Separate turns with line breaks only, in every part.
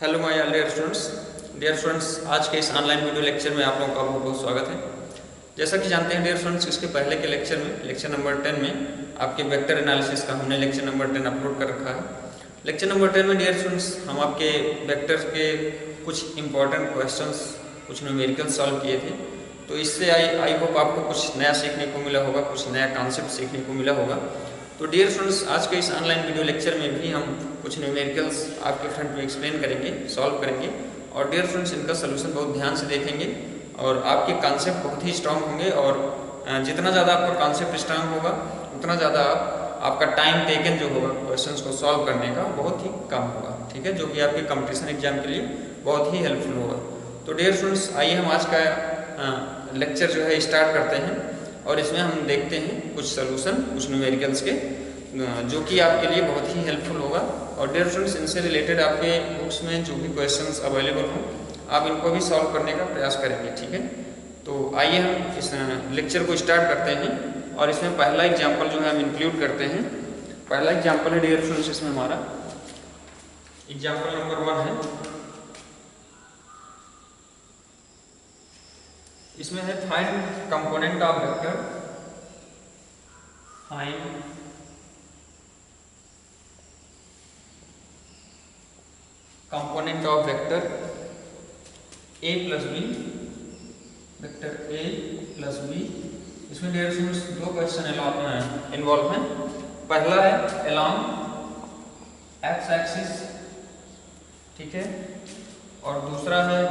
Hello my dear students, आज के इस ऑनलाइन वीडियो लेक्चर में आप लोगों का बहुत बहुत स्वागत है। जैसा कि जानते हैं डियर स्टूडेंट्स, इसके पहले के लेक्चर में लेक्चर नंबर 10 में आपके वेक्टर एनालिसिस का हमने लेक्चर नंबर 10 अपलोड कर रखा है। लेक्चर नंबर 10 में डियर स्टूडेंट्स हम आपके वेक्टर्स के कुछ इंपॉर्टेंट क्वेश्चंस, कुछ न्यूमेरिकल सॉल्व किए थे। तो इससे आई होप आपको कुछ नया सीखने को मिला होगा, कुछ नया कॉन्सेप्ट सीखने को मिला होगा। तो डियर स्टूडेंट्स, आज के इस ऑनलाइन वीडियो लेक्चर में भी हम कुछ न्यूमेरिकल्स आपके फ्रंट में एक्सप्लेन करेंगे, सॉल्व करेंगे। और डियर स्टूडेंट्स, इनका सोल्यूशन बहुत ध्यान से देखेंगे और आपके कॉन्सेप्ट बहुत ही स्ट्रांग होंगे। और जितना ज़्यादा आपका कॉन्सेप्ट स्ट्रांग होगा उतना ज़्यादा आपका टाइम टेकन जो होगा क्वेश्चंस को सॉल्व करने का बहुत ही कम होगा, ठीक है, जो कि आपके कंपटीशन एग्जाम के लिए बहुत ही हेल्पफुल होगा। तो डियर स्टूडेंट्स, आइए हम आज का लेक्चर जो है स्टार्ट करते हैं और इसमें हम देखते हैं कुछ सोल्यूशन, कुछ न्यूमेरिकल्स के, जो कि आपके लिए बहुत ही हेल्पफुल होगा। और डियर स्टूडेंट्स, इनसे रिलेटेड आपके बुक्स में जो भी क्वेश्चंस अवेलेबल हों आप इनको भी सॉल्व करने का प्रयास करेंगे, ठीक है। तो आइए हम इस लेक्चर को स्टार्ट करते हैं और इसमें पहला एग्जाम्पल जो है हम इंक्लूड करते हैं। पहला एग्जाम्पल है डियर स्टूडेंट्स, इसमें हमारा एग्जाम्पल नंबर 1 है। इसमें है find component of vector, find component of vector a plus B, vector a plus B. इसमें डियर स्टूडेंट्स दो क्वेश्चन इन्वॉल्व हैं। पहला है अलोंग एक्स एक्सिस, ठीक है, और दूसरा है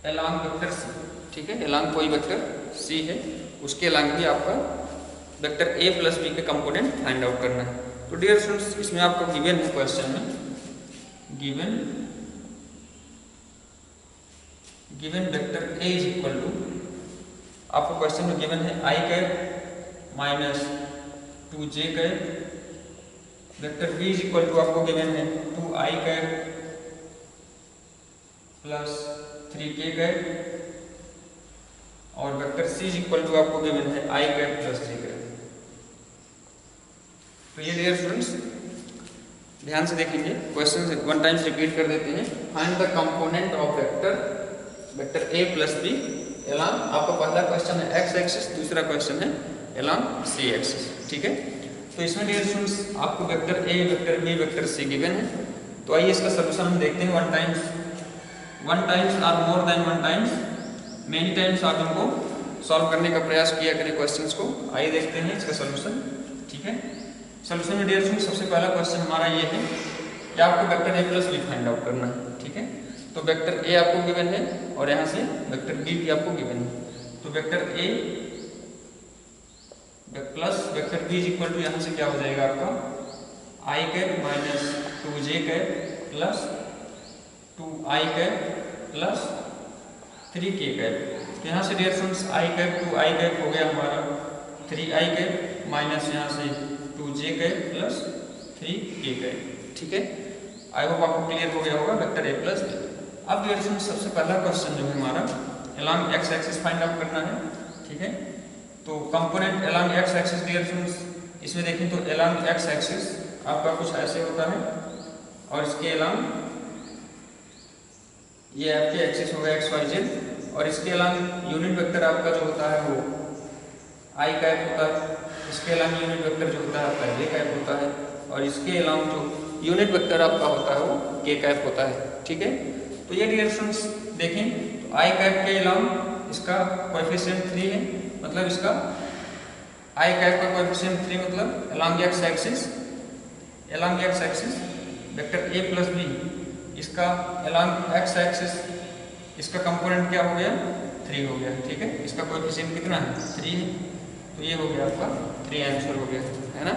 अलोंग वेक्टर c, ठीक है। अलोंग कोई वेक्टर c है, उसके अलोंग भी आपका वेक्टर a प्लस बी के कंपोनेंट फाइंड आउट करना है। तो डियर स्टूडेंट्स, इसमें आपको गिवन है क्वेश्चन में, given vector a is equal to, आपको क्वेश्चन में गिवन है i cap minus 2j cap, vector b is equal to आपको गिवन है 2i cap plus 3k cap, और vector c is equal to आपको given है i cap plus j cap. तो ये डियर स्टूडेंट्स ध्यान से देखेंगे, क्वेश्चन वन टाइम्स रिपीट कर देते हैं। Find the component of vector a plus B along, आपका पहला क्वेश्चन है x एक्सिस, दूसरा क्वेश्चन है अलोंग c एक्सिस, ठीक है। तो इसमें डियर स्टूडेंट्स आपको vector a, vector b, vector c given है। तो आइए इसका सलूशन हम देखते हैं। वन टाइम्स और more than one times, many times आप इनको सॉल्व करने का प्रयास किया करें क्वेश्चंस को। आइए देखते हैं इसका सलूशन, ठीक है। सलूशन में डियर स्टूडेंट्स सबसे पहला क्वेश्चन हमारा ये है कि आपको vector a plus B find out करना है, ठीक है। तो वेक्टर a आपको गिवन है और यहाँ से वेक्टर b भी आपको गिवन है। तो vector a plus vector b is equal to, यहाँ से क्या हो जाएगा आपका i cap minus 2j cap plus 2i cap plus 3k cap. तो यहाँ से dear students i cap 2i cap हो गया हमारा 3i कैप माइनस यहाँ से 2j cap plus 3k cap, ठीक है। आई होप आपको क्लियर हो गया होगा वेक्टर a प्लस बी। अब डियर स्टूडेंट्स सबसे पहला क्वेश्चन जो है हमारा along X axis find out करना है, ठीक है। तो component along X axis dear students, इसमें देखें तो अलोंग एक्स एक्सिस आपका कुछ ऐसे होता है और इसके अलोंग ये आपके एक्सिस होगा एक्स वाई जेड, और इसके अलोंग यूनिट वेक्टर आपका जो होता है वो आई कैप होता है, इसके अलोंग यूनिट वेक्टर जो होता है आपका जे कैप होता है, और इसके अलोंग जो यूनिट वेक्टर आपका होता है वो के कैप होता है, ठीक है। तो ये डियर स्टूडेंट्स देखें तो आई कैप के अलोंग इसका कोएफिशिएंट 3 है, मतलब इसका आई कैप का कोएफिशिएंट 3, मतलब along X axis vector a plus B, इसका अलोंग एक्स एक्सिस इसका कंपोनेंट क्या हो गया 3 हो गया, ठीक है। इसका कोएफिशिएंट कितना है 3 है, तो ये हो गया आपका 3 आंसर हो गया, है ना।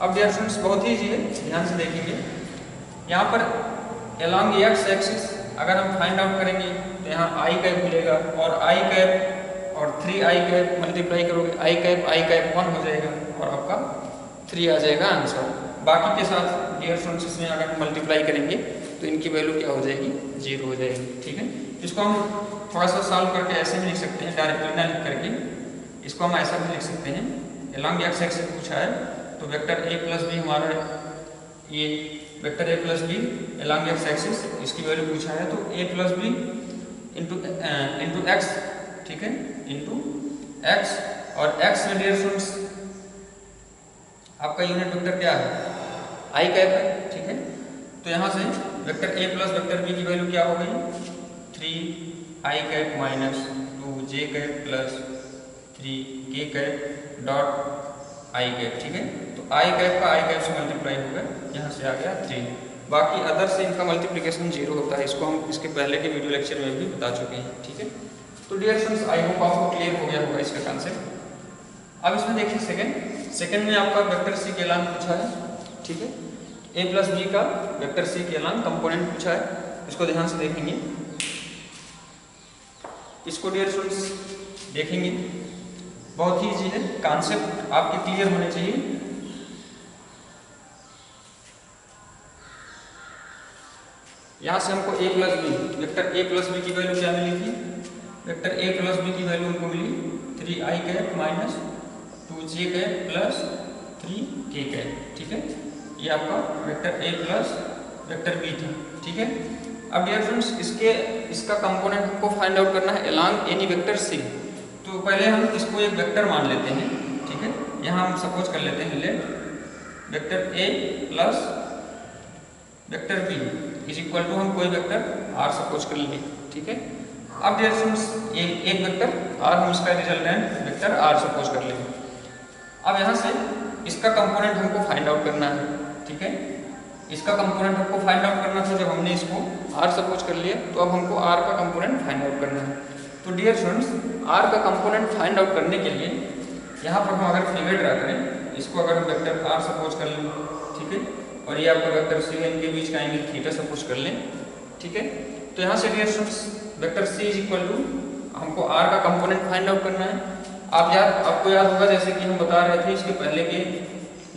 अब डियर स्टूडेंट्स बहुत ही इजी है, ध्यान से देखेंगे। यहाँ पर अलोंग एक्स एक्सिस अगर हम फाइंड आउट करेंगे तो यहाँ आई कैप मिलेगा, और आई कैप और 3i कैप मल्टीप्लाई करोगे आई कैप 1 हो जाएगा और आपका 3 आ जाएगा आंसर। बाकी के साथ डियर स्टूडेंट्स इसमें अगर मल्टीप्लाई करेंगे तो इनकी वैल्यू क्या हो जाएगी 0 हो जाएगी, ठीक है। इसको हम थोड़ा सा सॉल्व करके ऐसे भी लिख सकते हैं, डायरेक्टली ना लिख करके इसको हम ऐसा भी लिख सकते हैं। अलोंग एक्स एक्सिस पूछा है तो वेक्टर a प्लस बी हमारा ये वेक्टर ए plus B along X axis, इसकी वैल्यू पूछा है, तो A plus B into X, ठीक है, इंटू एक्स, और एक्स में डियर स्टूडेंट्स आपका यूनिट वेक्टर क्या है, आई कैप है, ठीक है। तो यहाँ से वेक्टर ए प्लस वेक्टर बी की वैल्यू क्या हो गई, 3 आई कैप माइनस 2 जे कैप प्लस 3 के कैप डॉट आई कैप, ठीक है। तो आई कैप का आई कैप से मल्टीप्लाई हो गया, यहाँ से आ गया 3। बाकी अदर से इनका मल्टीप्लिकेशन 0 होता है, इसको हम इसके पहले के वीडियो लेक्चर में भी बता चुके हैं, ठीक है। तो डियर स्टूडेंट्स आई होप आपको क्लियर हो गया होगा इसका कॉन्सेप्ट। अब इसमें देखिए सेकंड में आपका वेक्टर सी के अलॉन्ग पूछा है, ठीक है। ए प्लस बी का वेक्टर सी के अलॉन्ग कंपोनेंट पूछा है, इसको ध्यान से देखेंगे। इसको डियर स्टूडेंट्स देखेंगे, बहुत ही इजी है, कॉन्सेप्ट आपके क्लियर होने चाहिए। यहां से हमको a plus B, vector A plus b की वैल्यू क्या मिली थी, वेक्टर ए प्लस बी की वैल्यू हमको मिली 3 आई कैप माइनस 2 जे कैप प्लस 3 के कैप, ठीक है। ये आपका वेक्टर ए प्लस वेक्टर बी था, ठीक है। अब डियर फ्रेंड्स इसका कंपोनेंट हमको फाइंड आउट करना है अलॉन्ग एनी वेक्टर सी। तो पहले हम इसको एक वेक्टर मान लेते हैं, ठीक है। यहाँ हम सपोज कर लेते हैं let vector A plus vector B is equal to, हम कोई वेक्टर आर सपोज कर लेंगे, ठीक है। अब डियर फ्रेंड्स ये एक वेक्टर आर, हम इसका रिजल्टेंट वेक्टर आर सपोज कर लेंगे। अब यहाँ से इसका कंपोनेंट हमको फाइंड आउट करना है, ठीक है। इसका कंपोनेंट हमको फाइंड आउट करना था, जब हमने इसको आर सपोज कर लिया, तो अब हमको आर का कंपोनेंट फाइंड आउट करना है। तो डियर स्टूडेंट्स आर का कंपोनेंट फाइंड आउट करने के लिए यहाँ पर हम अगर फिगर ड्रा करें, इसको अगर हम वेक्टर आर सपोज कर लें, ठीक है, और ये आपका वेक्टर सी है, इनके बीच का एंगल थीटा सपोज कर लें, ठीक है। तो यहाँ से dear students vector C is equal to, हमको आर का कंपोनेंट फाइंड आउट करना है। आपको याद होगा, जैसे कि हम बता रहे थे इसके पहले के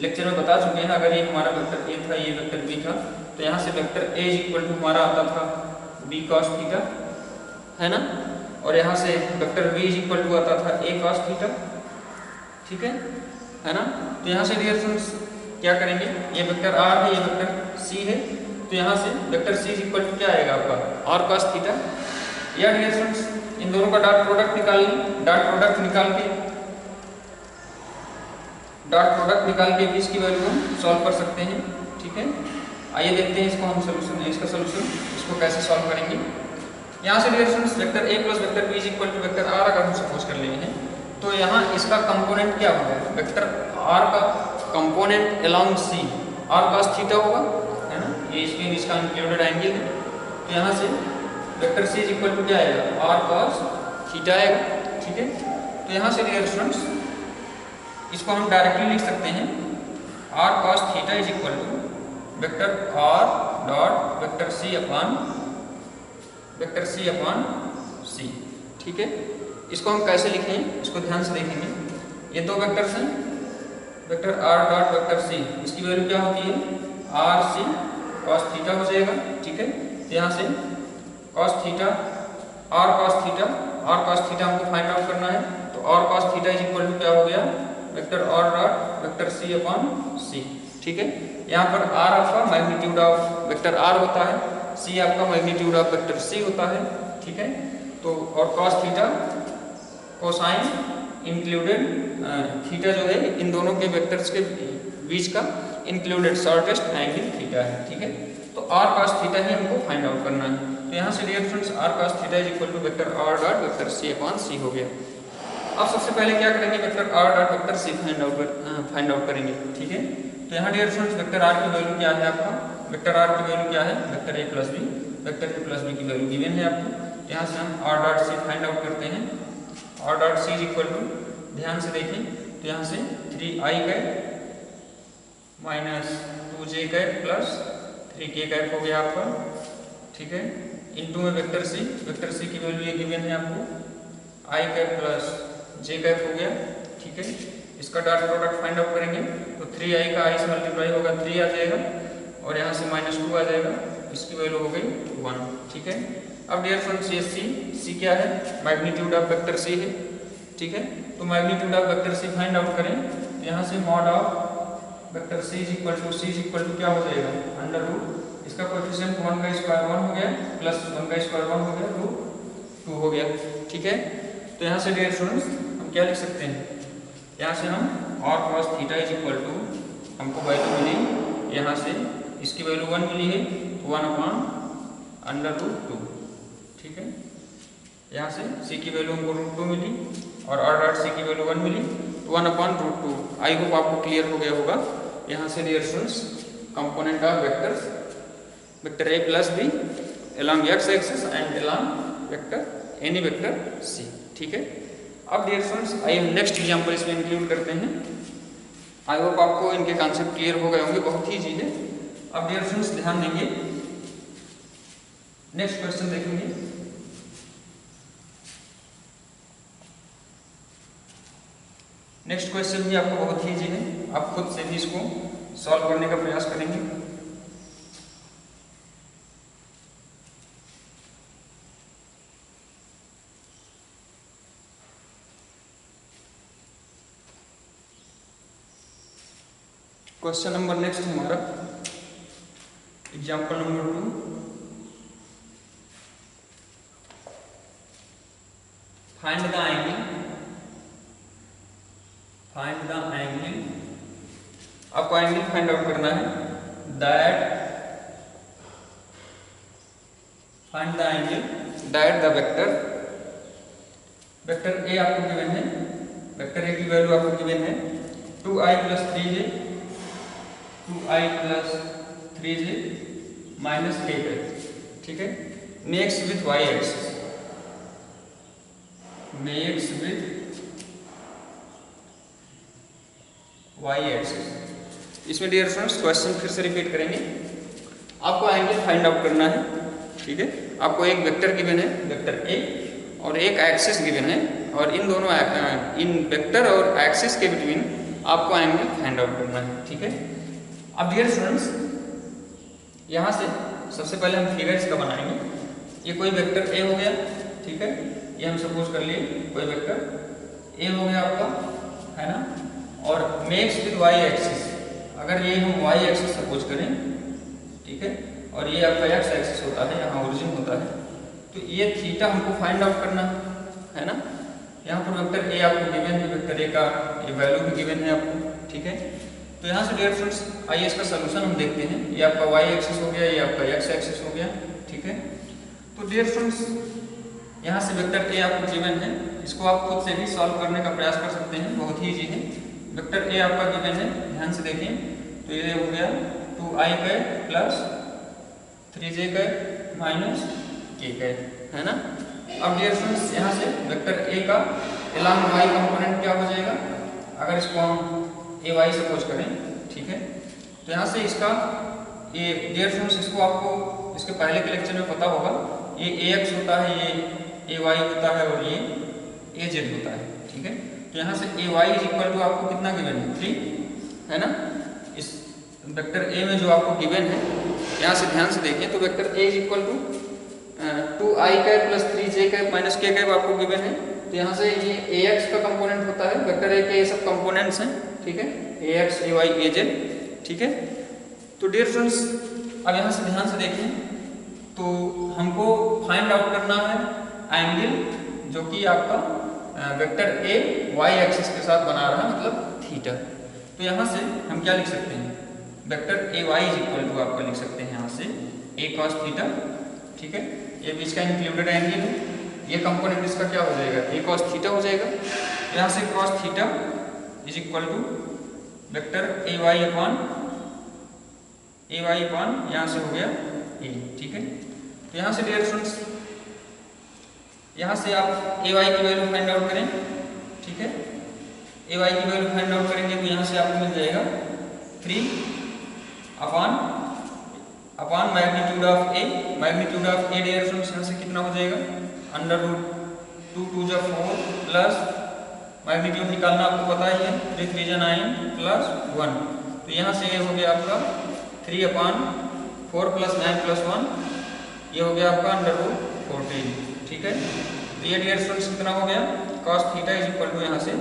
लेक्चर में बता चुके हैं, अगर ये हमारा वेक्टर ए था, ये वेक्टर बी था, तो यहाँ से vector A is equal to हमारा आता था बी कॉस थीटा, है ना, और यहाँ से vector B is equal to आता था ए कॉस थीटा, ठीक है ना। तो यहाँ से डियर फ्रेंड्स क्या करेंगे, ये वेक्टर आर है, ये वेक्टर सी है, तो यहाँ से vector C is equal to क्या आएगा आपका आर कॉस थीटा, या डियर फ्रेंड्स इन दोनों का डॉट प्रोडक्ट निकाल के भी इसकी वैल्यू हम सॉल्व कर सकते हैं, ठीक है। आइए देखते हैं इसको हम इसका सोल्यूशन इसको कैसे सॉल्व करेंगे। यहाँ से dear students vector A plus vector B is equal to vector R अगर हम सपोज कर लेंगे हैं, तो यहाँ इसका कंपोनेंट क्या होगा, वेक्टर आर का component along C R cos theta होगा, है ना, ये इसके बीच का इंक्लूडेड एंगल है। तो यहाँ से vector C is equal to क्या आएगा आर कॉस थीटा आएगा, ठीक है। तो यहाँ से डियर स्टूडेंट्स इसको हम डायरेक्टली लिख सकते हैं, r cos theta is equal to vector are dot vector c upon c, ठीक है। इसको हम कैसे लिखें, इसको ध्यान से देखेंगे। ये दो वेक्टर्स हैं, vector are dot vector C, इसकी वैल्यू क्या होती है आर सी कॉस थीटा हो जाएगा, ठीक है। तो यहाँ से cos theta r cos theta हमको फाइंड आउट करना है, तो r cos theta is equal to क्या हो गया vector are dot vector c upon c, ठीक है। यहाँ पर आर आपका मैग्नीट्यूड ऑफ वेक्टर आर होता है, सी आपका मैग्नीट्यूड ऑफ वेक्टर सी होता है, ठीक है। तो और cos theta cosine included theta जो है इन दोनों के वेक्टर्स के बीच का इंक्लूडेड शॉर्टेस्ट एंगल थीटा है, ठीक है। तो आर कॉस थीटा ही हमको फाइंड आउट करना है। तो यहाँ से dear friends r cos theta is equal to vector are dot vector c upon c हो गया। अब सबसे पहले क्या करेंगे, vector are dot vector C find out करेंगे, ठीक है। तो यहाँ डियर फ्रेंड्स वेक्टर आर की वैल्यू क्या है आपका, वेक्टर आर की वैल्यू क्या है वेक्टर ए प्लस बी की वैल्यू गिवन है आपको। यहाँ से हम r dot c find out करते हैं, R dot C is equal to, ध्यान से देखिए, तो यहाँ से 3 आई कैप माइनस 2 जे कैप प्लस 3 के कैप हो गया आपका, ठीक है। इनटू में वेक्टर सी की वैल्यू ये गिवन है आपको आई कैप प्लस जे कैप हो गया, ठीक है। इसका डॉट प्रोडक्ट फाइंड आउट करेंगे तो 3i का i से मल्टीप्लाई होगा 3 आ जाएगा, और यहाँ से -2 आ जाएगा, इसकी वैल्यू हो गई 1, ठीक है। अब डियर फ्रेंड्स ये सी क्या है, मैग्नीट्यूड ऑफ वेक्टर सी है, ठीक है। तो magnitude of vector C find out करें, तो यहाँ से mod of vector c is equal to क्या हो जाएगा, अंडर रूट इसका कोएफिशिएंट 1 का स्क्वायर 1 हो गया प्लस 1 का स्क्वायर 1 हो गया तो 2 हो गया। ठीक है, तो यहाँ से डियर स्टूडेंट्स हम क्या लिख सकते हैं, यहाँ से हम और cos theta is equal to हमको वैल्यू मिली, यहाँ से इसकी वैल्यू 1 मिली है 1 अपॉन अंडर रूट 2। ठीक है, यहाँ से c की वैल्यू हमको रूट 2 मिली और डॉट c की वैल्यू 1 मिली 1 अपॉन रूट 2। आई होप आपको क्लियर हो गया होगा। यहाँ से dear students component of vectors vector a plus B along x axis and along vector any vector c। ठीक है, अब डियर स्टूडेंट्स आइए हम नेक्स्ट एग्जांपल इसमें इंक्लूड करते हैं। आई होप आपको इनके कॉन्सेप्ट क्लियर हो गए होंगे, बहुत ही इजी है। अब डियर स्टूडेंट्स ध्यान देंगे, नेक्स्ट क्वेश्चन देखेंगे। नेक्स्ट क्वेश्चन भी आपको बहुत ही इजी है, आप खुद से भी इसको सॉल्व करने का प्रयास करेंगे। क्वेश्चन नंबर नेक्स्ट हमारा example number 2, find the angle आपको एंगल फाइंड आउट करना है, find the angle that the vector A आपको गिवन है, वेक्टर ए की वैल्यू आपको गिवन है 2i plus 3j minus k है। ठीक है, makes with y axis, makes with y axis. इसमें डियर स्टूडेंट्स क्वेश्चन फिर से रिपीट करेंगे, आपको एंगल फाइंड आउट करना है। ठीक है, आपको एक वेक्टर गिवन है वेक्टर a और एक एक्सिस गिवन है और इन दोनों इन वेक्टर और एक्सिस के बिटवीन आपको एंगल फाइंड आउट करना है। ठीक है, अब डियर स्टूडेंट्स यहाँ से सबसे पहले हम फिगर इसका बनाएंगे। ये कोई वेक्टर a हो गया, ठीक है, ये हम सपोज कर लिए कोई वेक्टर a हो गया आपका, है ना, और मेक्स विद y एक्सिस, अगर ये हम y एक्सिस सपोज करें, ठीक है, और ये आपका x एक्सिस होता है, यहाँ ओरिजिन होता है, तो ये थीटा हमको फाइंड आउट करना है ना। यहाँ पर वेक्टर a आपको गिवन है, वेक्टर a का ये वैल्यू भी गिवन है आपको। ठीक है, तो यहाँ से डियर स्टूडेंट्स आइए इसका सोल्यूशन हम देखते हैं। ये आपका y एक्सिस हो गया, ये आपका x एक्सिस हो गया। ठीक है, तो डियर स्टूडेंट्स यहाँ से वेक्टर a आपको गिवन है, इसको आप खुद से भी सॉल्व करने का प्रयास कर सकते हैं, बहुत ही इजी है। वेक्टर a आपका गिवन है, ध्यान से देखिए, तो ये हो गया 2i का प्लस 3j का माइनस k का, है ना। अब डियर स्टूडेंट्स यहाँ से वेक्टर a का एलॉन्ग y कंपोनेंट क्या हो जाएगा, अगर इसको हम ay सपोज करें, ठीक है, तो यहाँ से इसका ये डियर स्टूडेंट्स इसको आपको इसके पहले के लेक्चर में पता होगा, ये ax होता है, ये ay होता है और ये az होता है। ठीक है, तो यहाँ से ay इज इक्वल टू आपको कितना गिवन है 3, है ना। इस वेक्टर a में जो आपको गिवन है, यहाँ से ध्यान से देखिए, तो vector a is equal to 2i का प्लस 3j का माइनस k का आपको गिवन है। तो यहाँ से ये ax का कंपोनेंट होता है, वेक्टर a के ये सब कंपोनेंट्स हैं। ठीक है, ax ay az। ठीक है, तो डियर स्टूडेंट्स अब यहाँ से ध्यान से देखें, तो हमको फाइंड आउट करना है एंगल जो कि आपका वेक्टर a y एक्सिस के साथ बना रहा है, मतलब थीटा। तो यहाँ से हम क्या लिख सकते हैं, vector ay is equal to आपका लिख सकते हैं यहाँ से a cos थीटा। ठीक है, ये बीच का इंक्लूडेड एंगल है, ये कंपोनेंट इसका क्या हो जाएगा, a cos थीटा हो जाएगा। यहाँ से cos theta is equal to vector ay upon यहाँ से हो गया a। ठीक है, तो यहाँ से डियर स्टूडेंट्स यहाँ से आप ay की वैल्यू फाइंड आउट करें। ठीक है, ay की वैल्यू फाइंड आउट करेंगे तो यहाँ से आपको मिल जाएगा 3 upon magnitude of a। Magnitude of a dear students यहाँ से कितना हो जाएगा, अंडर रूट 2 2 जा 4 प्लस मैग्नीट्यूड निकालना आपको पता ही है, 3 3 जा 9 प्लस 1। तो यहाँ से ये हो गया आपका 3 अपॉन 4 प्लस 9 प्लस 1, ये हो गया आपका अंडर रूट 14। ठीक है, तो ये डियर स्टूडेंट्स कितना हो गया, cos theta is equal to यहाँ से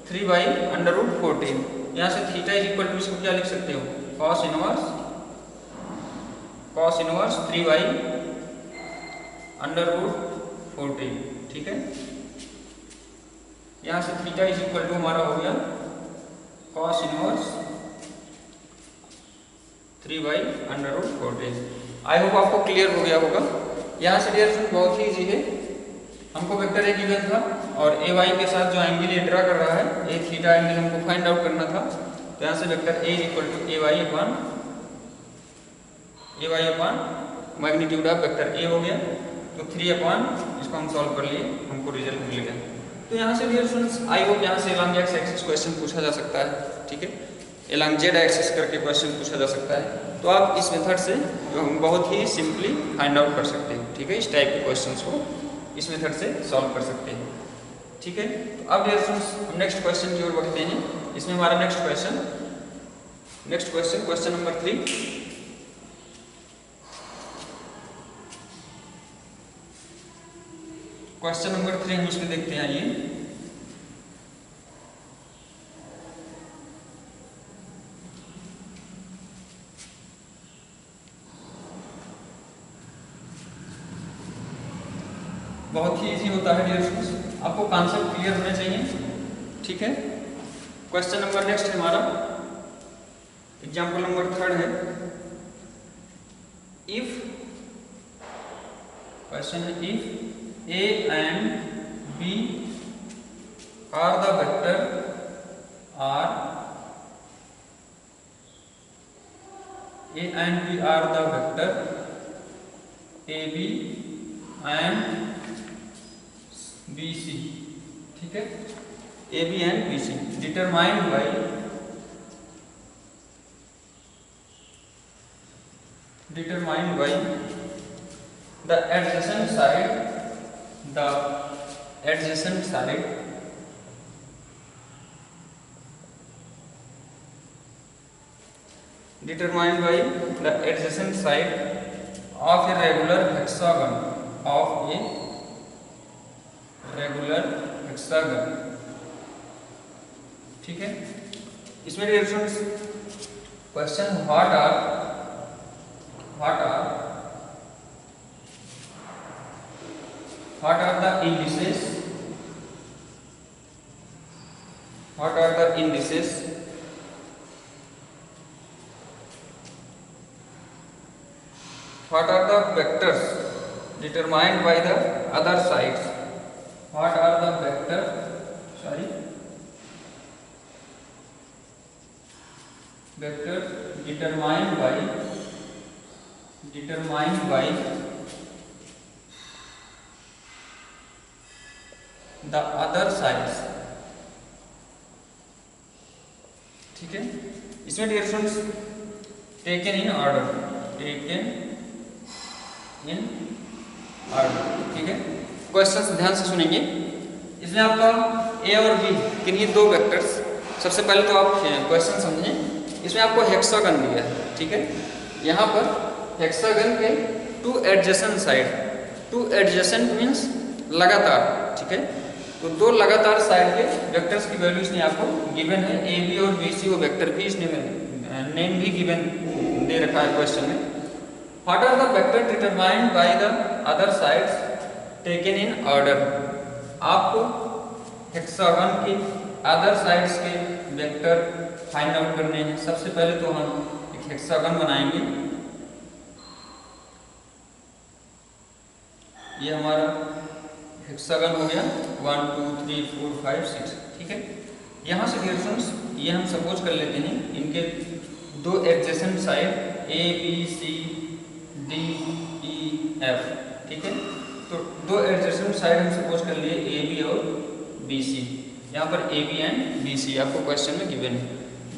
3 बाई अंडर रूट 14। यहाँ से थीटा इज इक्वल टू इसको क्या लिख सकते हो, cos inverse 3y under root 14, ठीक है। यहाँ से थीटा इज इक्वल टू हमारा हो गया cos inverse 3y under root 14। I hope आपको क्लियर हो गया होगा। यहाँ से डियर फ्रेंड बहुत ही इजी है, हमको वेक्टर ए गिवन था और ए वाई के साथ जो एंगल ये ड्रा कर रहा है, ए थीटा एंगल हमको फाइंड आउट करना था। तो यहाँ से vector A equal to A Y upon magnitude of vector A हो गया। तो 3 अपॉन इसको हम सॉल्व कर लिए, हमको रिजल्ट मिल गया। तो यहाँ से डियर फ्रेंड्स आई होप यहाँ से एलॉन्ग एक्स एक्सिस क्वेश्चन पूछा जा सकता है, ठीक है। एलॉन्ग जेड एक्सिस करके क्वेश्चन पूछा जा सकता है। तो आप इस मेथड से बहुत ही सिंपली फाइंड आउट कर सकते हो, ठीक है। इस टाइप के क्वेश्चंस को इस मेथड से सॉल्व कर सकते हैं, ठीक है। तो अब डियर फ्रेंड्स हम नेक्स्ट क्वेश्चन की ओर बढ़ते हैं। इसमें हमारा next question number 3। Question number 3 हम इसमें देखते हैं। आइए बहुत ही इजी होता है डियर फ्रेंड्स, आपको कॉन्सेप्ट क्लियर होना चाहिए, ठीक है। क्वेश्चन नंबर नेक्स्ट है हमारा, एग्जाम्पल नंबर 3 है। इफ क्वेश्चन है if A and B are the vector are A and B are the vector AB and BC, ठीक है। AB and BC determined by the adjacent side determined by the adjacent side of a regular hexagon ठीक है। इसमें difference question what are the indices what are the vectors determined by the other sides, what are the vectors determined by the other sides, ठीक है। इसमें dear friends taken in order, ठीक है। Questions ध्यान से सुनेंगे। इसमें आपका ए और बी किन्हीं दो वेक्टर्स, सबसे पहले तो आप क्वेश्चन समझें। इसमें आपको हेक्सागन दिया है, ठीक है। यहाँ पर हेक्सागन के टू एडजेसेंट मीन्स लगातार, ठीक है। तो दो लगातार साइड के वेक्टर्स की वैल्यू इसने आपको गिवन है। ए बी और बी सी वो वेक्टर भी इसने नेम भी गिवन दे रखा है क्वेश्चन में। What are the vector determined by the other sides taken in order. आपको हेक्सागन के अदर साइड्स के वेक्टर फाइंड आउट करने हैं। सबसे पहले तो हम एक हेक्सागन बनाएंगे। ये हमारा हेक्सागन हो गया 1 2 3 4 5 6, ठीक है। यहाँ से डियर फ्रेंड्स ये हम सपोज कर लेते हैं इनके दो adjacent side A B C D E F, ठीक है। तो दो एडजेसेंट साइड हम सपोज कर लिए ए बी और बी सी। यहाँ पर A B and B C आपको क्वेश्चन में गिवन है।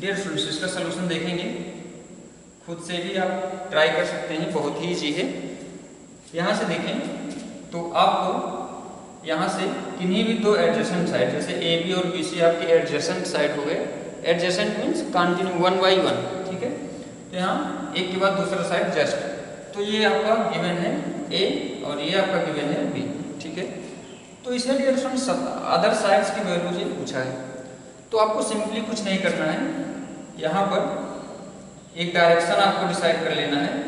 डियर फ्रेंड्स इसका सोल्यूशन देखेंगे, खुद से भी आप ट्राई कर सकते हैं, बहुत ही ईजी है। यहाँ से देखें तो आपको यहाँ से किन्हीं भी दो एडजेसेंट साइड, जैसे ए बी और बी सी आपके एडजेसेंट साइड हो गए। एडजेसेंट मीन्स कंटिन्यू 1 by 1, ठीक है। तो यहाँ एक के बाद दूसरा साइड जस्ट, तो ये आपका गिवन है ए और ये आपका गिवन है बी, ठीक है। तो इसलिए डियर फ्रेंड्स अदर साइड्स की वैल्यू से पूछा है, तो आपको सिंपली कुछ नहीं करना है। यहाँ पर एक डायरेक्शन आपको डिसाइड कर लेना है।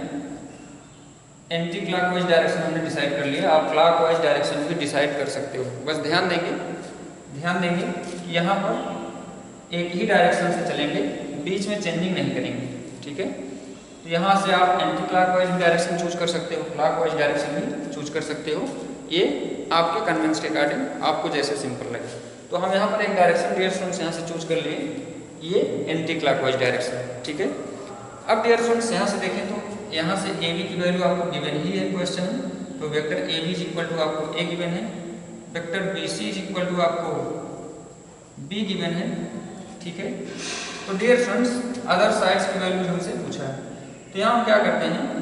एंटी क्लॉकवाइज डायरेक्शन हमने डिसाइड कर लिया, आप क्लॉकवाइज डायरेक्शन भी डिसाइड कर सकते हो। बस ध्यान देंगे कि यहाँ पर एक ही डायरेक्शन से चलेंगे, बीच में चेंजिंग नहीं करेंगे, ठीक है। तो यहाँ से आप एंटी क्लॉकवाइज डायरेक्शन चूज कर सकते हो, क्लॉकवाइज डायरेक्शन भी चूज कर सकते हो, ये आपके कन्वेंस के अकॉर्डिंग आपको जैसे सिंपल लगे। तो हम यहाँ पर एक डायरेक्शन डियर स्टूडेंट्स यहाँ से चूज कर लिए, ये एंटी क्लॉकवाइज डायरेक्शन, ठीक है। अब डियर स्टूडेंट्स यहाँ से देखें तो यहाँ से ए बी की वैल्यू आपको गिवन ही है क्वेश्चन में, तो vector A B is equal to आपको ए गिवन है, vector B C is equal to आपको बी गिवन है, ठीक है। तो डियर स्टूडेंट्स अदर साइड्स की वैल्यूज हमसे पूछा है, तो यहाँ हम क्या करते हैं,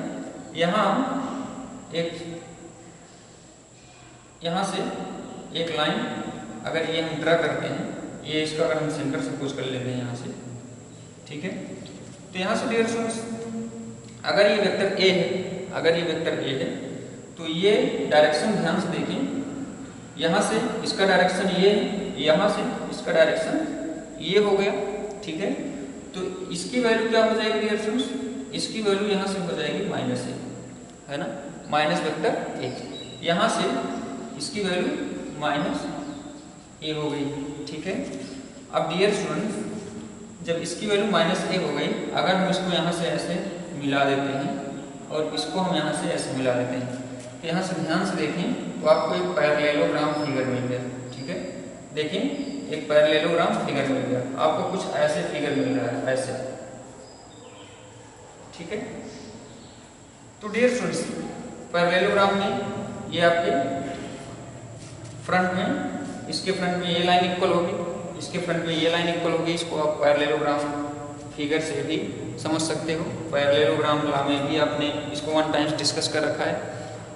यहाँ से एक लाइन अगर ये हम ड्रा करते हैं, ये इसका अगर हम सेंटर से कुछ कर लेते हैं यहाँ से, ठीक है। तो यहाँ से डियर स्टूडेंट्स अगर ये वेक्टर ए है, तो ये डायरेक्शन ध्यान से देखें, यहाँ से इसका डायरेक्शन ये है, यहाँ से इसका डायरेक्शन ये हो गया, ठीक है। तो इसकी वैल्यू क्या हो जाएगी डियर स्टूडेंट्स, इसकी वैल्यू यहाँ से हो जाएगी माइनस ए, है ना, माइनस वेक्टर ए। यहाँ से इसकी वैल्यू माइनस ए हो गई, ठीक है। अब डियर स्टूडेंट्स जब इसकी वैल्यू माइनस ए हो गई, अगर हम इसको यहाँ से ऐसे मिला देते हैं और इसको हम यहाँ से ऐसे मिला देते हैं, तो यहाँ से ध्यान से देखें तो आपको एक पैरेललोग्राम फिगर मिल गया, ठीक है। देखें एक पैरेललोग्राम फिगर मिल गया, आपको कुछ ऐसे फिगर मिल रहा है, ऐसे, ठीक है। तो डियर स्टूडेंट्स पैरेललोग्राम में ये आपके फ्रंट में, इसके फ्रंट में ये लाइन इक्वल होगी, इसके फ्रंट में ये लाइन इक्वल होगी, इसको आप पैरेललोग्राम फिगर से भी समझ सकते हो। पैरेललोग्राम लॉ में भी आपने इसको 1 टाइम्स डिस्कस कर रखा है।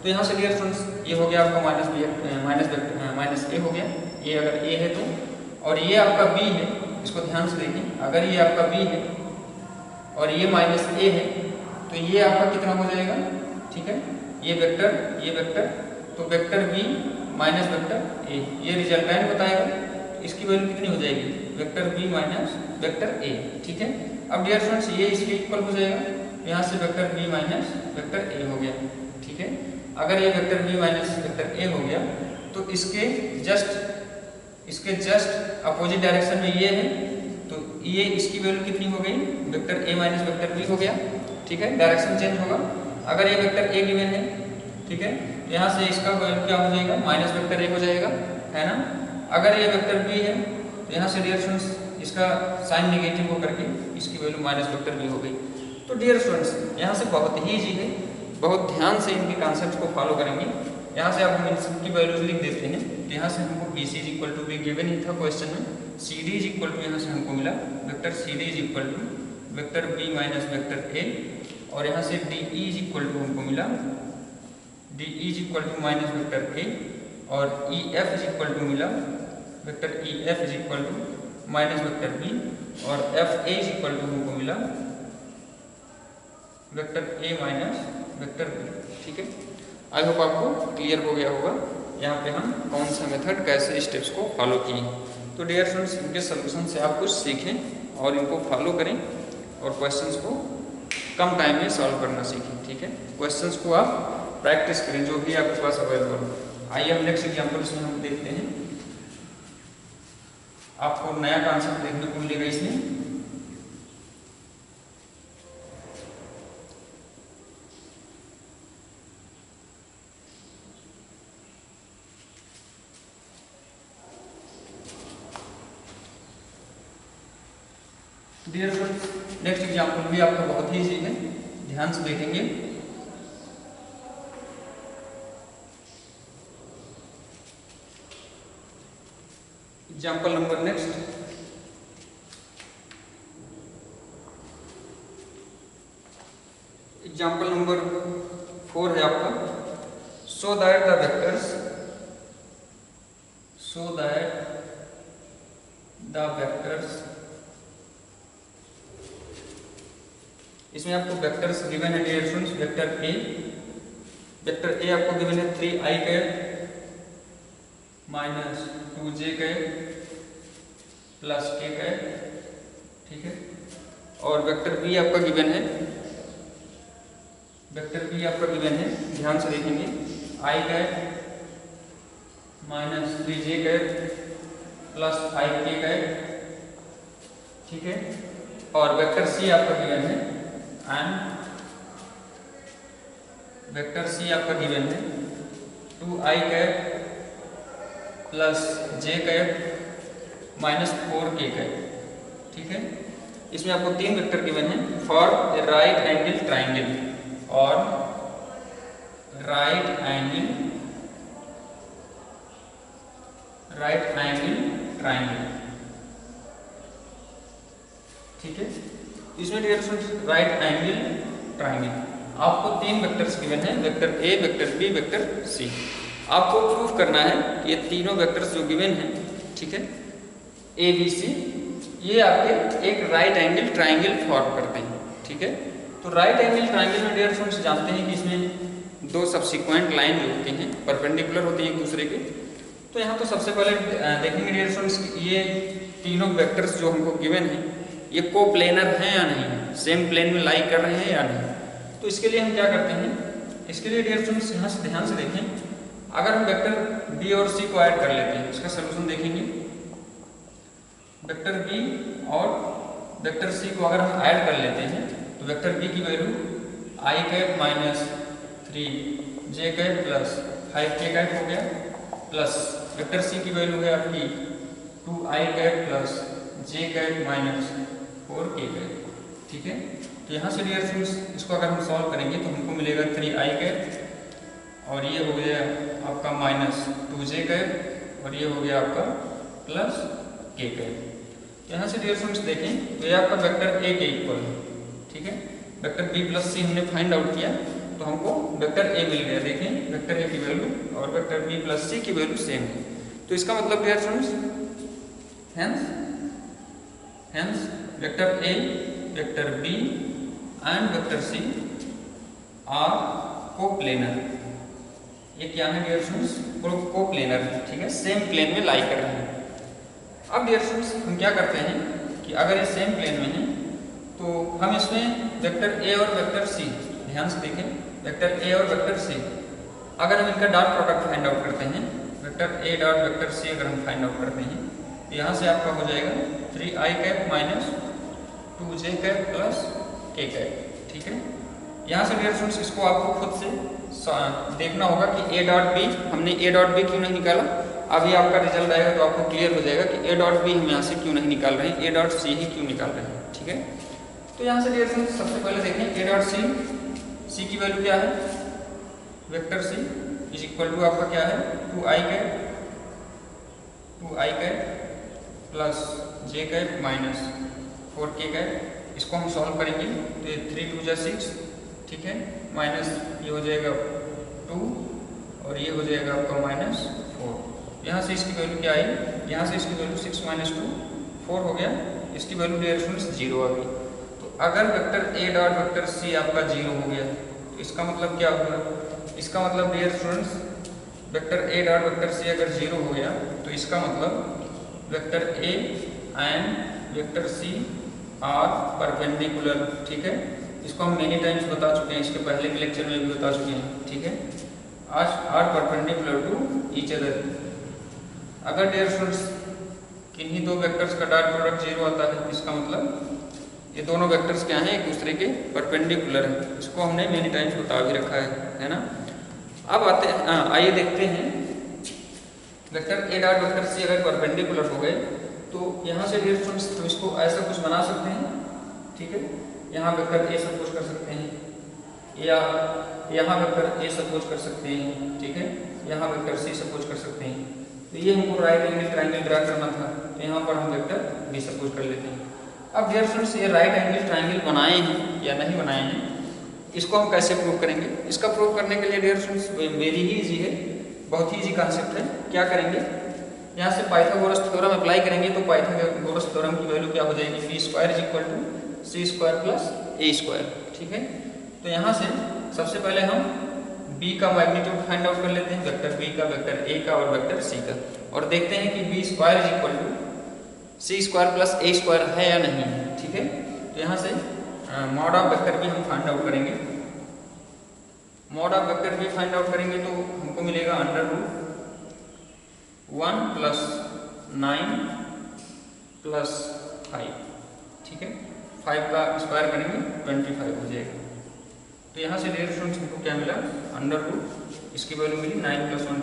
तो यहाँ से डियर स्टूडेंट्स ये हो गया आपका माइनस ए हो गया, ये अगर ए है तो, और ये आपका बी है, इसको ध्यान से देखें, अगर ये आपका बी है और ये माइनस ए है, तो ये आपका कितना हो जाएगा, ठीक है। ये वेक्टर, तो vector B minus vector A, ये रिजल्टेंट बताएगा, इसकी वैल्यू कितनी हो जाएगी, vector B minus vector A, ठीक है। अब डियर स्टूडेंट्स ये इसके इक्वल हो जाएगा, यहाँ से vector B minus vector A हो गया, ठीक है। अगर ये vector B minus vector A हो गया, तो इसके जस्ट अपोजिट डायरेक्शन में ये है, तो ये इसकी वैल्यू कितनी हो गई, vector A minus vector B हो गया, ठीक है। डायरेक्शन चेंज होगा, अगर ये वेक्टर ए गिवन है, ठीक है, यहाँ से इसका वैल्यू क्या हो जाएगा, माइनस वेक्टर ए हो जाएगा, है ना। अगर ये वेक्टर बी है, तो यहाँ से डियर स्टूडेंट्स इसका साइन नेगेटिव होकर के इसकी वैल्यू माइनस वेक्टर बी हो गई। तो डियर स्टूडेंट्स यहाँ से बहुत ही इजी है, बहुत ध्यान से इनके कॉन्सेप्ट को फॉलो करेंगे। यहाँ से आप हम इनकी वैल्यूज लिख देते हैं, तो यहाँ से हमको b C is equal to b given ही था क्वेश्चन में, c d is equal to यहाँ से हमको मिला vector c d is equal to vector B minus vector a, और यहाँ से d e is equal to हमको मिला d e is equal to minus vector a, और e f is equal to मिला vector e f is equal to minus vector b, और F A is equal to हमको मिला vector A minus vector B, ठीक है। आई hope आपको clear हो गया होगा यहाँ पे हम कौन सा मेथड कैसे स्टेप्स को फॉलो किए। तो डियर स्टूडेंट्स इनके सोल्यूशन से आप कुछ सीखें और इनको फॉलो करें और क्वेश्चंस को कम टाइम में सॉल्व करना सीखें, ठीक है। क्वेश्चंस को आप प्रैक्टिस करें जो भी आपके पास अवेलेबल हो। आइए हम नेक्स्ट एग्जाम्पल इसमें हम देखते हैं, आपको नया कॉन्सेप्ट देखने को मिलेगा इसमें। डियर फ्रेंड्स नेक्स्ट एग्जाम्पल भी आपका बहुत ही इजी है, ध्यान से देखेंगे। Example number next, example number 4 है आपका, सो दैट द वेक्टर्स इसमें आपको वेक्टर्स गिवन है डियर स्टूडेंट्स, वेक्टर ए आपको गिवन है 3i minus 2j plus k, ठीक है। और वेक्टर बी आपका गिवन है, वेक्टर बी आपका गिवन है, ध्यान से देखेंगे, i cap minus 3j cap plus 5k cap, ठीक है। और वेक्टर सी आपका गिवन है, एंड वेक्टर सी आपका गिवन है 2i cap plus j cap minus 4k cap, ठीक है। इसमें आपको 3 वेक्टर गिवन है for a right angle triangle, और राइट एंगल ट्राइंगल, ठीक है। इसमें dear students right angle triangle आपको 3 वेक्टर्स गिवन है, vector A, vector B, vector C. आपको प्रूफ करना है कि ये तीनों वेक्टर्स जो गिवन हैं, ठीक है, ए बी सी, ये आपके एक राइट एंगल ट्राइंगल फॉर्म करते हैं, ठीक है। तो राइट एंगल ट्राइंगल में डियर स्टूडेंट्स जानते हैं कि इसमें 2 सबसिक्वेंट लाइन जो होती हैं परपेंडिकुलर होती हैं एक दूसरे के। तो यहाँ तो सबसे पहले देखेंगे डियर स्टूडेंट्स ये तीनों वेक्टर्स जो हमको गिवन हैं ये कोप्लेनर हैं या नहीं, सेम प्लेन में लाई कर रहे हैं या नहीं। तो इसके लिए हम क्या करते हैं, इसके लिए डियर स्टूडेंट्स यहाँ से ध्यान से देखें, अगर हम वेक्टर बी और सी को ऐड कर लेते हैं, इसका सोल्यूशन देखेंगे, वेक्टर बी और वेक्टर सी को अगर हम ऐड कर लेते हैं तो वेक्टर बी की value i cap minus 3j cap plus 5k cap हो गया, प्लस वेक्टर सी की वैल्यू है आपकी 2i cap plus j cap minus 4k cap, ठीक है। तो यहाँ से डियर स्टूडेंट्स इसको अगर हम सॉल्व करेंगे तो हमको मिलेगा 3i कैप और ये हो गया आपका माइनस 2j कैप और ये हो गया आपका प्लस k कैप। यहाँ से डियर स्टूडेंट्स देखें तो ये आपका वेक्टर ए के इक्वल है, ठीक है। वेक्टर बी प्लस सी हमने फाइंड आउट किया तो हमको वेक्टर ए मिल गया। देखें वेक्टर ए की वैल्यू और वेक्टर बी प्लस सी की वैल्यू सेम है। तो इसका मतलब dear students hence vector A, vector B and vector C are coplanar. ये क्या है डियर स्टूडेंट्स, कोप्लेनर, ठीक है, सेम प्लेन में लाई कर रहे हैं। अब डियर स्टूडेंट्स हम क्या करते हैं कि अगर ये सेम प्लेन में है तो हम इसमें वेक्टर ए और वेक्टर सी, ध्यान से देखें, वेक्टर ए और वेक्टर सी अगर हम इनका डॉट प्रोडक्ट फाइंड आउट करते हैं, vector A dot vector C अगर हम फाइंड आउट करते हैं तो यहाँ से आपका हो जाएगा 3i cap minus 2j cap plus k cap, ठीक है। यहाँ से डियर स्टूडेंट्स इसको आपको खुद से देखना होगा कि ए डॉट बी, हमने ए डॉट बी क्यों नहीं निकाला। अभी आपका रिजल्ट आएगा तो आपको क्लियर हो जाएगा कि ए डॉट बी हम यहाँ से क्यों नहीं निकाल रहे हैं, ए डॉट सी ही क्यों निकाल रहे हैं, ठीक है। तो यहाँ से डियर स्टूडेंट्स सबसे पहले देखें ए डॉट सी की वैल्यू क्या है, vector C is equal to आपका क्या है 2i cap plus j cap minus 4k cap. इसको हम सॉल्व करेंगे तो ये 3 2 6, ठीक है, माइनस ये हो जाएगा 2 और ये हो जाएगा आपका माइनस 4। यहाँ से इसकी वैल्यू क्या आई, यहाँ से इसकी वैल्यू 6 माइनस 2 4 हो गया, इसकी वैल्यू डियर स्टूडेंट्स 0 आ गई। तो अगर vector A dot vector C आपका 0 हो गया तो इसका मतलब क्या होगा, इसका मतलब dear students vector A dot vector C अगर 0 हो गया तो इसका मतलब vector A and vector C are perpendicular, ठीक है। इसको हम मेनी टाइम्स बता चुके हैं, इसके पहले के लेक्चर में भी बता चुके हैं, ठीक है। आज are perpendicular to each other. अगर डियर स्टूडेंट्स किन्हीं 2 वेक्टर्स का डॉट प्रोडक्ट 0 आता है इसका मतलब ये दोनों वेक्टर्स क्या हैं, एक दूसरे के परपेंडिकुलर हैं। इसको हमने मेनी टाइम्स बता भी रखा है ना। अब आते हैं, आइए देखते हैं vector A dot vector C अगर परपेंडिकुलर हो गए तो यहाँ से डियर स्टूडेंट्स हम इसको ऐसा कुछ बना सकते हैं, ठीक है। यहाँ वेक्टर ए सपोज कर सकते हैं या यहाँ वेक्टर ए सपोज कर सकते हैं, ठीक है, यहाँ वेक्टर सी सपोज कर सकते हैं। तो ये हमको राइट एंगल ट्राइंगल ड्रा करना था तो यहाँ पर हम वेक्टर बी सपोज कर लेते हैं। अब डियर स्टूडेंट्स ये राइट एंगल ट्राइंगल बनाए हैं या नहीं बनाए हैं, इसको हम कैसे प्रूव करेंगे। इसका प्रूव करने के लिए डियर स्टूडेंट्स वेरी ही ईजी है, बहुत ही ईजी कॉन्सेप्ट है। क्या करेंगे, यहाँ से पाइथागोरस थ्योरम अप्लाई करेंगे तो पाइथागोरस थ्योरम की वैल्यू क्या हो जाएगी, B square is equal to C square plus A square, ठीक है। तो यहाँ से सबसे पहले हम b का मैग्नीट्यूड फाइंड आउट कर लेते हैं, वेक्टर b का, वेक्टर a का और वेक्टर c का, और देखते हैं कि b square is equal to C square plus A square है या नहीं, ठीक है। तो यहाँ से मॉड ऑफ वेक्टर भी हम फाइंड आउट करेंगे। मॉड ऑफ वेक्टर भी फाइंड आउट करेंगे तो हमको मिलेगा अंडर रूट 1 प्लस 9 प्लस 5, ठीक है। 5 का स्क्वायर करेंगे 25 हो जाएगा। तो यहाँ से डियर स्टूडेंट्स हमको क्या मिला, अंडर रूट इसकी वैल्यू मिली 9 प्लस 1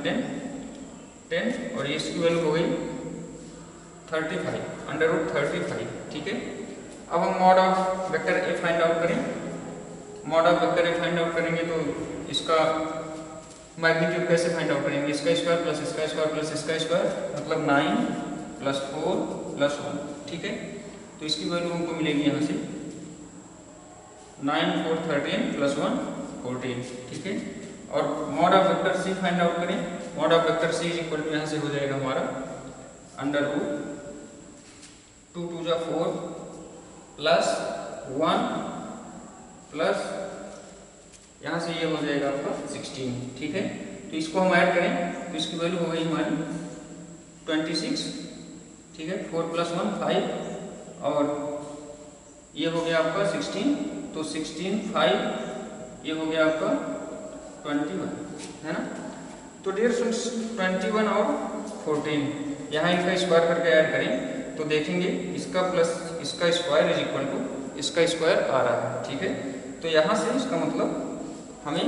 10 और इसकी वैल्यू हो गई 35, अंडर रूट 35, ठीक है। अब हम mod of vector a find out करें। Mod of vector a find out करेंगे तो इसका मैग्नीट्यूड कैसे फाइंड आउट करेंगे, इसका स्क्वायर प्लस इसका स्क्वायर प्लस इसका स्क्वायर मतलब 9 प्लस 4 प्लस 1, ठीक है। तो इसकी वैल्यू हमको मिलेगी यहाँ से 9 4 13 प्लस 1 14, ठीक है। और mod of vector C find out करें। Mod of vector C is equal to यहाँ से हो जाएगा हमारा अंडर रूट 2 2 जा 4 प्लस 1 प्लस यहाँ से ये हो जाएगा आपका 16, ठीक है। तो इसको हम ऐड करें तो इसकी वैल्यू हो गई हमारी 26, ठीक है। 4 प्लस 1 5 और ये हो गया आपका 16, तो 16 5 ये हो गया आपका 21, है ना। तो डियर स्टूडेंट्स 21 और 14 यहाँ इनका स्क्वायर करके ऐड करें तो देखेंगे इसका प्लस इसका स्क्वायर इज इक्वल टू इसका स्क्वायर आ रहा है, ठीक है। तो यहाँ से इसका मतलब हमें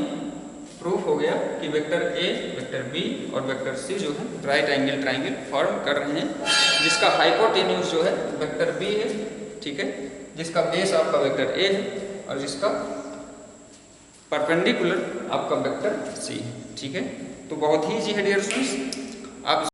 प्रूफ हो गया कि वेक्टर ए, वेक्टर बी और वेक्टर सी जो है राइट एंगल ट्राइंगल फॉर्म कर रहे हैं, जिसका हाइपोटेन्यूज जो है वेक्टर बी है, ठीक है, जिसका बेस आपका वेक्टर ए है और जिसका परपेंडिकुलर आपका वेक्टर सी है, ठीक है। तो बहुत ही इजी है डियर स्टूडेंट्स, आप